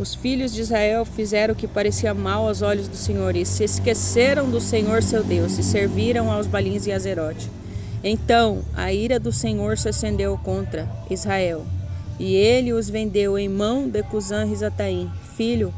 Os filhos de Israel fizeram o que parecia mal aos olhos do Senhor e se esqueceram do Senhor seu Deus e serviram aos Balins e Azerote. Então a ira do Senhor se acendeu contra Israel e ele os vendeu em mão de Cusã-Risataim, filho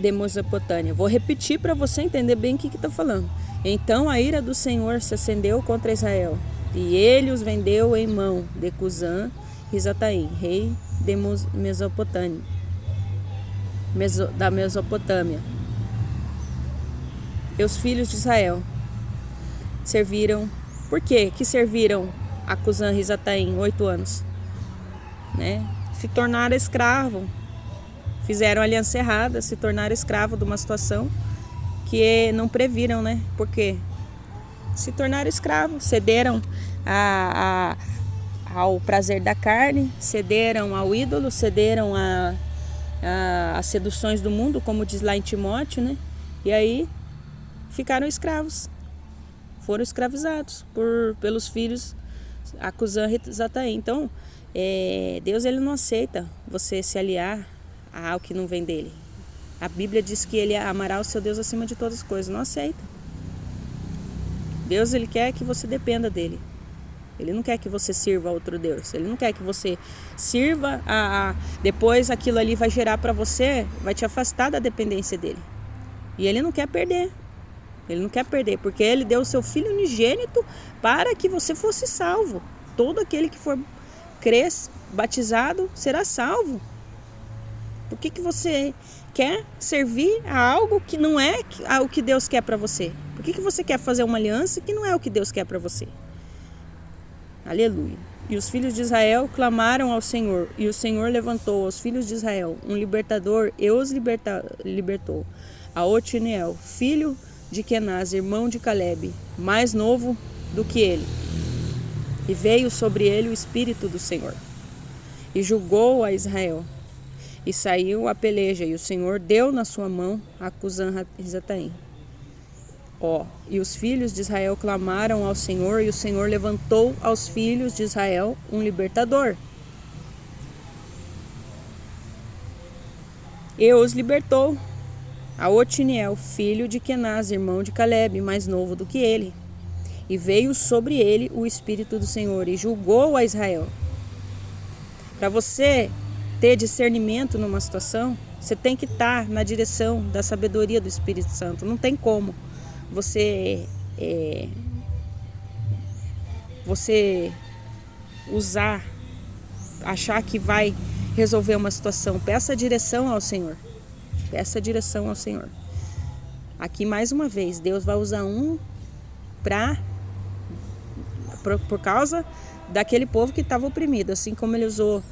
de Mesopotâmia. Vou repetir para você entender bem o que está falando. Então a ira do Senhor se acendeu contra Israel e ele os vendeu em mão de Cusã-Risataim, rei de Mesopotâmia. Da Mesopotâmia. E os filhos de Israel serviram. Por quê? Que serviram a Cusã-Risataim 8 anos? Né? Se tornaram escravo. Fizeram aliança errada, se tornaram escravo de uma situação que não previram, né? Por quê? Se tornaram escravos, cederam ao prazer da carne, cederam ao ídolo, cederam as seduções do mundo, como diz lá em Timóteo, né? E aí ficaram escravos, foram escravizados pelos filhos a Cusã-Risataim. Então, Deus ele não aceita você se aliar ao que não vem dele. A Bíblia diz que ele amará o seu Deus acima de todas as coisas. Não aceita. Deus ele quer que você dependa dele. Ele não quer que você sirva a outro Deus. Ele não quer que você sirva depois aquilo ali vai gerar para você, vai te afastar da dependência dele. E ele não quer perder. Ele não quer perder, porque ele deu o seu filho unigênito para que você fosse salvo. Todo aquele que for crer, batizado, será salvo. Por que você quer servir a algo que não é o que Deus quer para você? Por que você quer fazer uma aliança que não é o que Deus quer para você? Aleluia. E os filhos de Israel clamaram ao Senhor, e o Senhor levantou aos filhos de Israel um libertador e os libertou. A Otiniel, filho de Kenaz, irmão de Caleb, mais novo do que ele. E veio sobre ele o Espírito do Senhor. E julgou a Israel. E saiu a peleja, e o Senhor deu na sua mão a Cusã-Risataim. E os filhos de Israel clamaram ao Senhor, e o Senhor levantou aos filhos de Israel um libertador. E os libertou. A Otiniel, filho de Kenaz, irmão de Caleb, mais novo do que ele. E veio sobre ele o Espírito do Senhor, e julgou a Israel. Para você ter discernimento numa situação, você tem que estar na direção da sabedoria do Espírito Santo. Não tem como você achar que vai resolver uma situação. Peça direção ao Senhor. Peça direção ao Senhor. Aqui mais uma vez, Deus vai usar por causa daquele povo que estava oprimido, assim como ele usou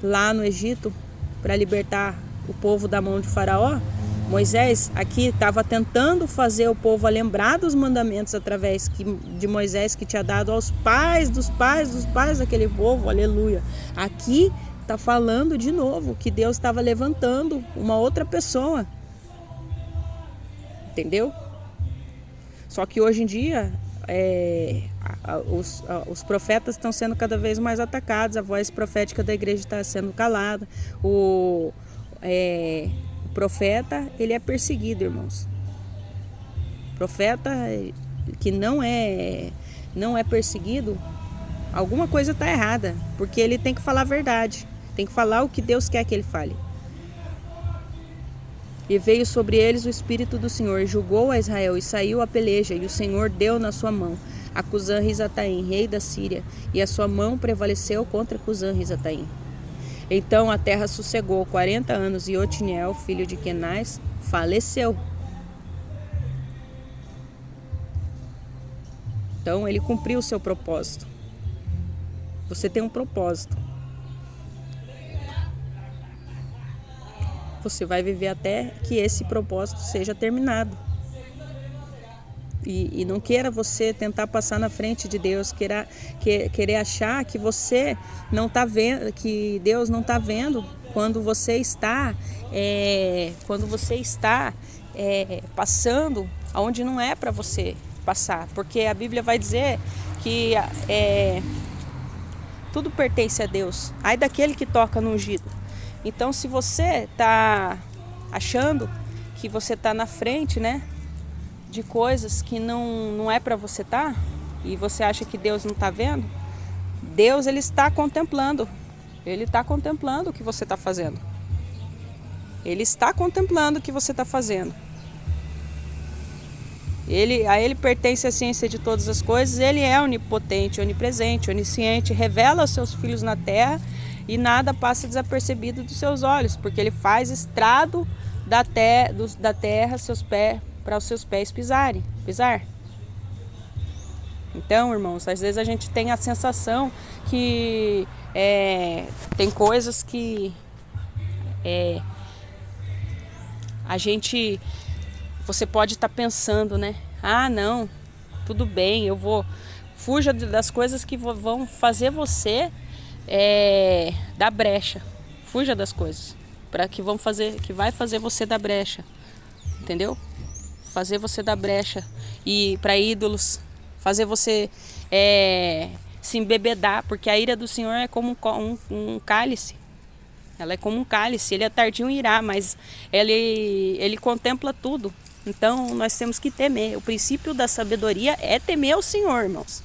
lá no Egito para libertar o povo da mão de Faraó. Moisés aqui estava tentando fazer o povo a lembrar dos mandamentos através de Moisés, que tinha dado aos pais dos pais daquele povo. Aleluia. Aqui está falando de novo que Deus estava levantando uma outra pessoa. Entendeu? Só que hoje em dia os profetas estão sendo cada vez mais atacados, a voz profética da igreja está sendo calada, o profeta ele é perseguido, irmãos. Profeta que não é perseguido, alguma coisa está errada, porque ele tem que falar a verdade, tem que falar o que Deus quer que ele fale. E veio sobre eles o Espírito do Senhor, e julgou a Israel, e saiu a peleja, e o Senhor deu na sua mão a Cusã-Risataim, rei da Síria, e a sua mão prevaleceu contra Cusã-Risataim. Então a terra sossegou 40 anos, e Otiniel, filho de Kenaz, faleceu. Então ele cumpriu o seu propósito. Você tem um propósito. Você vai viver até que esse propósito seja terminado. E não queira você tentar passar na frente de Deus, querer achar que você não está vendo, que Deus não está vendo quando você está passando aonde não é para você passar, porque a Bíblia vai dizer que tudo pertence a Deus. Ai daquele que toca no ungido. Então, se você está achando que você está na frente, né, de coisas que não é para você estar, e você acha que Deus não está vendo, Deus, ele está contemplando. Ele está contemplando o que você está fazendo. Ele está contemplando o que você está fazendo. A ele pertence a ciência de todas as coisas. Ele é onipotente, onipresente, onisciente. Revela aos seus filhos na terra e nada passa desapercebido dos seus olhos, porque ele faz estrado da terra para os seus pés pisar. Então, irmãos, às vezes a gente tem a sensação que tem coisas que você pode estar pensando, né? Ah, não, tudo bem, fuja das coisas que vão fazer você dar brecha. Fuja das coisas que vai fazer você dar brecha, entendeu? Fazer você dar brecha e para ídolos, fazer você se embebedar, porque a ira do Senhor é como um cálice. Ela é como um cálice, ele é tardio em irar, mas ele contempla tudo. Então nós temos que temer. O princípio da sabedoria é temer o Senhor, irmãos.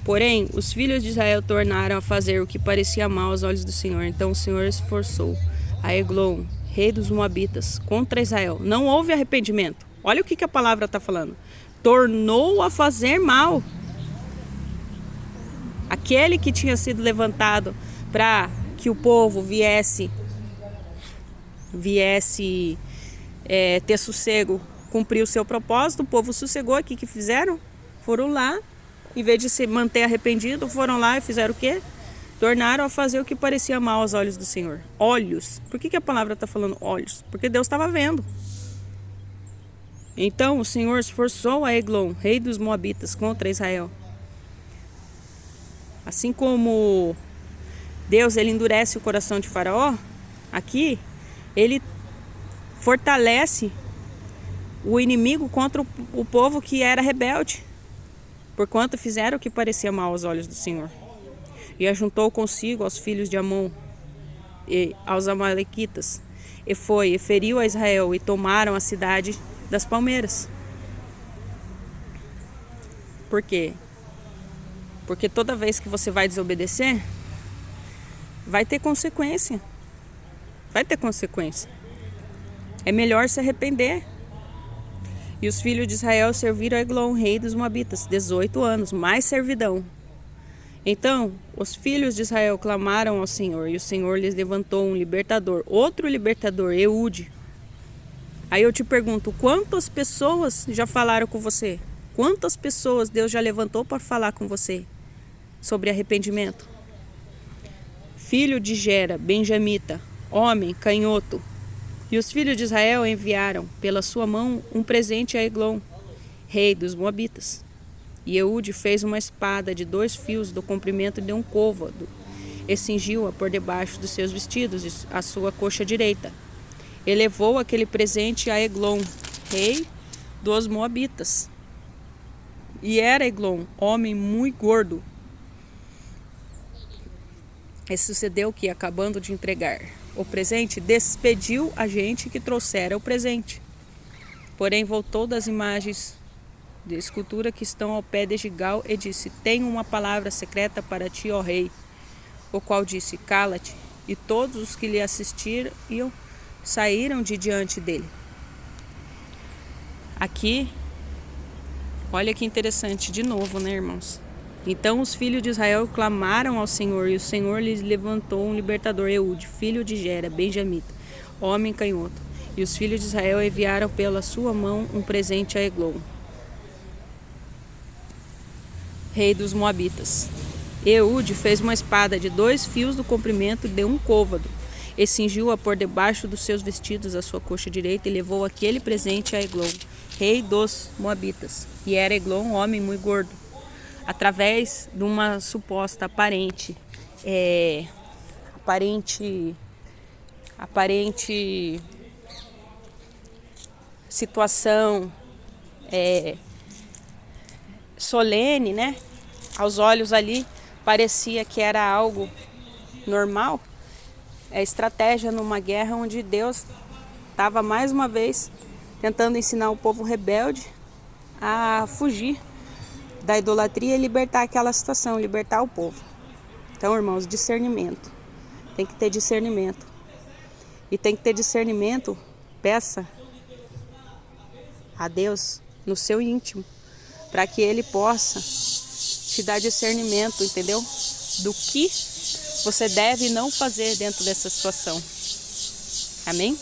Porém, os filhos de Israel tornaram a fazer o que parecia mal aos olhos do Senhor. Então o Senhor esforçou a Eglon, rei dos Moabitas, contra Israel. Não houve arrependimento. Olha o que a palavra está falando. Tornou a fazer mal. Aquele que tinha sido levantado para que o povo viesse ter sossego, cumprir o seu propósito, o povo sossegou. O que fizeram? Foram lá, em vez de se manter arrependido, foram lá e fizeram o quê? Tornaram a fazer o que parecia mal aos olhos do Senhor. Olhos. Por que a palavra está falando olhos? Porque Deus estava vendo. Então o Senhor esforçou a Eglon, rei dos Moabitas, contra Israel. Assim como Deus ele endurece o coração de Faraó, aqui ele fortalece o inimigo contra o povo que era rebelde, porquanto fizeram o que parecia mal aos olhos do Senhor. E ajuntou consigo aos filhos de Amon e aos amalequitas, e feriu a Israel, e tomaram a cidade das palmeiras. Por quê? Porque toda vez que você vai desobedecer, vai ter consequência. Vai ter consequência. É melhor se arrepender. E os filhos de Israel serviram a Eglon, rei dos Moabitas, 18 anos, mais servidão. Então, os filhos de Israel clamaram ao Senhor, e o Senhor lhes levantou um libertador, outro libertador, Eude. Aí eu te pergunto, quantas pessoas já falaram com você? Quantas pessoas Deus já levantou para falar com você sobre arrependimento? Filho de Gera, benjamita, homem, canhoto. E os filhos de Israel enviaram pela sua mão um presente a Eglon, rei dos Moabitas. E Eude fez uma espada de 2 fios do comprimento de um côvado e cingiu-a por debaixo dos seus vestidos, à sua coxa direita. E levou aquele presente a Eglon, rei dos Moabitas. E era Eglon, homem muito gordo. E sucedeu que, acabando de entregar o presente, despediu a gente que trouxera o presente. Porém voltou das imagens de escultura que estão ao pé de Gigal e disse: tenho uma palavra secreta para ti, ó rei. O qual disse: cala-te. E todos os que lhe assistiram saíram de diante dele. Aqui, olha que interessante de novo, né, irmãos? Então os filhos de Israel clamaram ao Senhor, e o Senhor lhes levantou um libertador, Eude, filho de Gera, benjamita, homem canhoto. E os filhos de Israel enviaram pela sua mão um presente a Eglon, rei dos Moabitas. Eude fez uma espada de 2 fios do comprimento de um côvado, e cingiu-a por debaixo dos seus vestidos à sua coxa direita, e levou aquele presente a Eglon, rei dos Moabitas. E era Eglon homem muito gordo. Através de uma suposta aparente situação solene, né? Aos olhos ali parecia que era algo normal. É estratégia numa guerra onde Deus estava mais uma vez tentando ensinar o povo rebelde a fugir da idolatria e libertar aquela situação, libertar o povo. Então, irmãos, discernimento. Tem que ter discernimento. E tem que ter discernimento, peça a Deus no seu íntimo, para que Ele possa te dar discernimento, entendeu? Do que você deve não fazer dentro dessa situação. Amém?